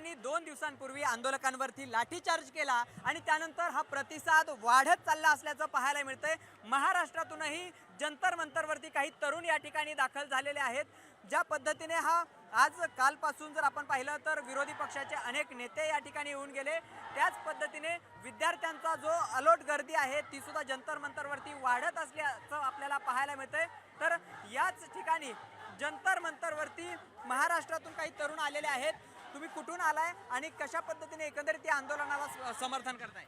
पोलिसांनी 2 दिवसांपूर्वी आंदोलकांवरती लाठीचार्ज केला आणि त्यानंतर हा प्रतिसाद वाढत चालला असल्याचं पाहायला मिळतंय। महाराष्ट्रातूनही जंतर मंतरवरती काही तरुण या ठिकाणी दाखल झालेले आहेत। ज्या पद्धतीने हा आज कालपासून जर आपण पाहिलं तर विरोधी पक्षाचे अनेक नेते या ठिकाणी येऊन गेले, त्याच पद्धतीने विद्यार्थ्यांचा जो अलोट गर्दी आहे ती सुद्धा जंतर मंतरवरती वाढत असल्याचं आपल्याला पाहायला मिळतंय। तर याच ठिकाणी जंतर मंतरवरती महाराष्ट्रातून काही तरुण आलेले आहेत। तुम्ही कुठून आलाय आणि कशा पद्धतीने एकंदरीत या आंदोलनाला समर्थन करताय?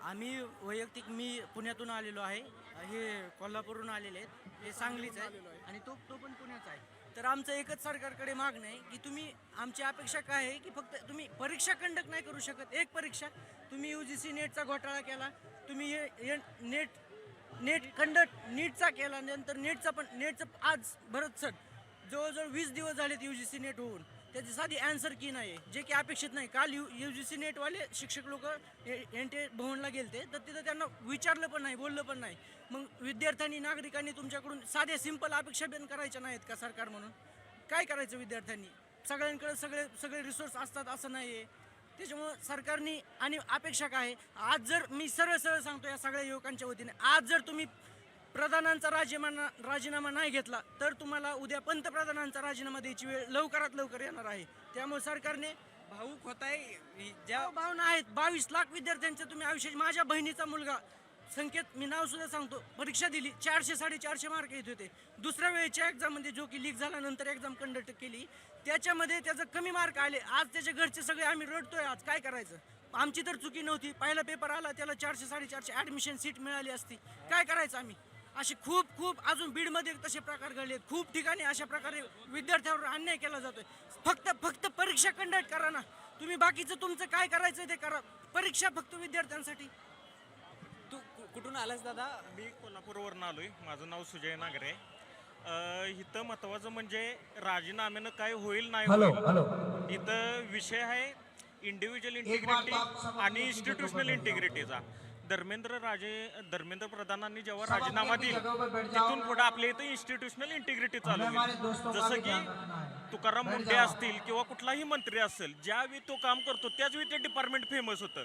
आम्ही वैयक्तिक मी पुण्यातून आलेलो आहे, हे कोल्हापूरहून आलेले आहेत, हे सांगलीच आहे आणि तो पण पुण्याचा आहे। तर आमचं एकच सरकारकडे मागणं आहे की तुम्ही आमची अपेक्षा काय आहे की फक्त तुम्ही परीक्षा कंडक्ट नाही करू शकत। एक परीक्षा तुम्ही UGC नेटचा घोटाळा केला, तुम्ही नीटचा केला, नंतर नेटचं आज भरत सर जवळजवळ 20 दिवस झालेत UGC नेट होऊन, त्याची साधी ॲन्सर की नाही जे की अपेक्षित नाही। काल UGC नेटवाले शिक्षक लोक NTA भवनला गेलते तर तिथं त्यांना विचारलं पण नाही, बोललं पण नाही। मग विद्यार्थ्यांनी नागरिकांनी तुमच्याकडून साध्या सिंपल अपेक्षा पण करायच्या नाहीत का सरकार म्हणून? काय करायचं विद्यार्थ्यांनी? सगळ्यांकडे सगळे रिसोर्स असतात असं नाही आहे। त्याच्यामुळं सरकारने आणि अपेक्षा काय आहे, आज जर मी सरळ सांगतो या सगळ्या युवकांच्या वतीने, आज जर तुम्ही प्रधानांचा राजीनामा नाही घेतला तर तुम्हाला उद्या पंतप्रधानांचा राजीनामा द्यायची वेळ लवकरात लवकर येणार आहे। त्यामुळे सरकारने भाऊक होत आहे ज्या भावना आहेत 22 लाख विद्यार्थ्यांचं तुम्ही आयुष्य, माझ्या बहिणीचा मुलगा संकेत, मी नाव सुद्धा सांगतो, परीक्षा दिली 400-450 मार्क येत होते। दुसऱ्या वेळेच्या एक्झाममध्ये जो की लीक झाल्यानंतर एक्झाम कंडक्ट केली त्याच्यामध्ये त्याचं कमी मार्क आले। आज त्याच्या घरचे सगळे आम्ही रडतोय, आज काय करायचं? आमची तर चुकी नव्हती, पहिला पेपर आला त्याला 400-450 ॲडमिशन सीट मिळाली असती, काय करायचं आम्ही? असे खूप अजून बीडमध्ये तसे प्रकार घडलेत, खूप ठिकाणी अशा प्रकारे विद्यार्थ्यांवर अन्याय केला जातोय। फक्त परीक्षा कंडक्ट करा ना, तुम्ही बाकीचं तुमचं काय करायचं ते करा, परीक्षा फक्त विद्यार्थ्यांसाठी। तू कुठून आलास दादा? मी कोल्हापूरवरून आलोय, माझं नाव सुजय नागरे। इथं महत्त्वाचं म्हणजे राजीनाम्यानं काय होईल नाही होईल, इथं विषय आहे इंडिव्हिज्युअल इंटिग्रिटी आणि इन्स्टिट्यूशनल इंटिग्रिटीचा। धर्मेंद्र प्रधानांनी जेव्हा राजीनामा दिला तिथून पुढे आपल्या इथं इन्स्टिट्यूशनल इंटिग्रिटी चालू होईल। जसं की तुकाराम मुंडे असतील किंवा कुठलाही मंत्री असेल, ज्यावेळी तो काम करतो त्याचवेळी ते डिपार्टमेंट फेमस होतं।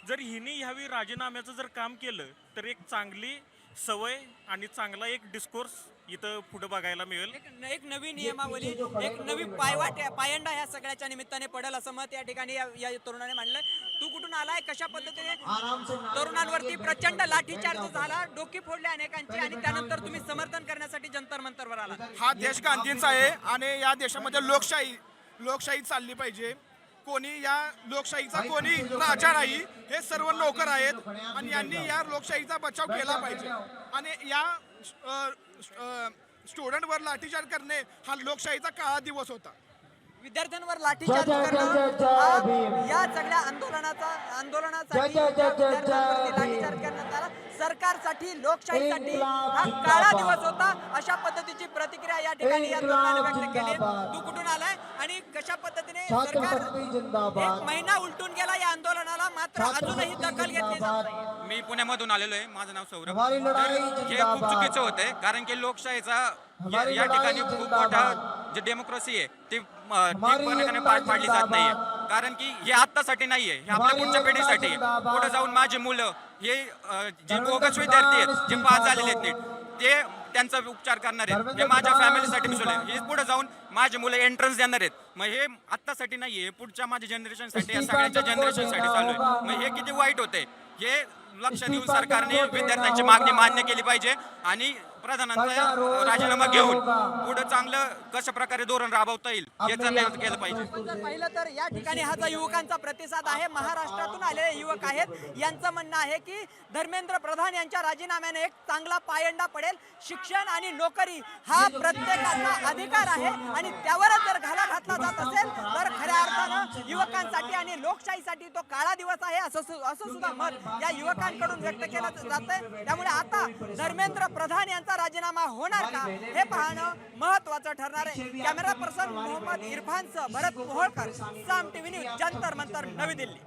जर हिने ह्यावेळी राजीनाम्याचं जर काम केलं तर एक चांगली सवय आणि चांगला एक डिस्कोर्स इथं पुढे बघायला मिळेल। एक नवी नियमावली, एक नवी पायंडा ह्या सगळ्याच्या निमित्ताने पडेल असं मत या ठिकाणी या तरुणाने मांडलंय। तू कुठून आलाय? कशा पद्धतीने तरुणांवरती प्रचंड लाठीचार्ज झाला, डोकी फोडले अनेकांची आणि त्यानंतर तुम्ही समर्थन करण्यासाठी जंतर मंतरवर आला? हा देश गांधींचा आहे आणि या देशामध्ये लोकशाही चालली पाहिजे। कोणी या लोकशाहीचा कोणी राजा नाही, हे सर्व नोकर आहेत आणि यांनी या लोकशाहीचा बचाव केला पाहिजे। आणि या स्टुडंटवर लाठीचार्ज करणे हा लोकशाहीचा काळा दिवस होता। विद्यार्थ्यांवर लाठीचार्ज करणं या सगळ्या आंदोलनासाठी लाठीचार्ज करण्यात आला। सरकारसाठी, लोकशाहीसाठी हा काळा दिवस होता, अशा पद्धतीची प्रतिक्रिया या ठिकाणी या तरुणाने व्यक्त केली। तू कुठून आलाय आणि कशा पद्धतीने सरकार 1 महिना उलटून गेला या आंदोलनाला, मात्र अजूनही दखल घेतली जात नाही? मी पुण्यामधून आलेलो आहे, माझं नाव सौरभ। हे खूप चुकीचं होतंय, कारण की लोकशाहीचा या ठिकाणी खूप मोठा जे डेमोक्रेसी आहे ती पार पाडली जात नाहीये। कारण की हे आत्तासाठी नाहीये, हे आपल्या पुढच्या पिढीसाठी आहे। पुढे जाऊन माझे मुलं हे जे बोगस विद्यार्थी आहेत, जे पास झालेले आहेत नीट, ते त्यांचा उपचार करणार आहेत, हे माझ्या फॅमिलीसाठी मिसळले। हे पुढे जाऊन माझे मुलं एंट्रन्स देणार आहेत, मग हे आत्तासाठी नाहीये, हे पुढच्या माझ्या जनरेशनसाठी, या सगळ्यांच्या जनरेशनसाठी चालू आहे। मग हे किती वाईट होते हे लक्ष देऊन सरकारने विद्यार्थ्यांची मागणी मान्य केली पाहिजे आणि प्रधानांचा राजीनामा घेऊन पुढे चांगलं कशा प्रकारे धोरण राबवता येईल याचा प्रयत्न केला पाहिजे। जर पाहिलं तर या ठिकाणी हा जो युवकांचा प्रतिसाद आहे, महाराष्ट्रातून आलेले युवक आहेत, यांचं म्हणणं आहे की धर्मेंद्र प्रधान यांच्या राजीनाम्याने एक चांगला पायंडा पडेल। शिक्षण आणि नोकरी हा प्रत्येकाचा अधिकार आहे आणि त्यावरच जर घाला घातला जात असेल तर खऱ्या अर्थानं युवकांसाठी आणि लोकशाहीसाठी तो काळा दिवस आहे, असं सुद्धा मत या युवकांकडून व्यक्त केलं जातंय। त्यामुळे आता धर्मेंद्र प्रधान यांचा राजीनामा होणार का हे पाहणं महत्त्वाचं ठरणार आहे। कॅमेरा पर्सन मोहम्मद इरफानसह भरत मोहोळकर, साम टीव्ही न्यूज, जंतर मंतर, नवी दिल्ली।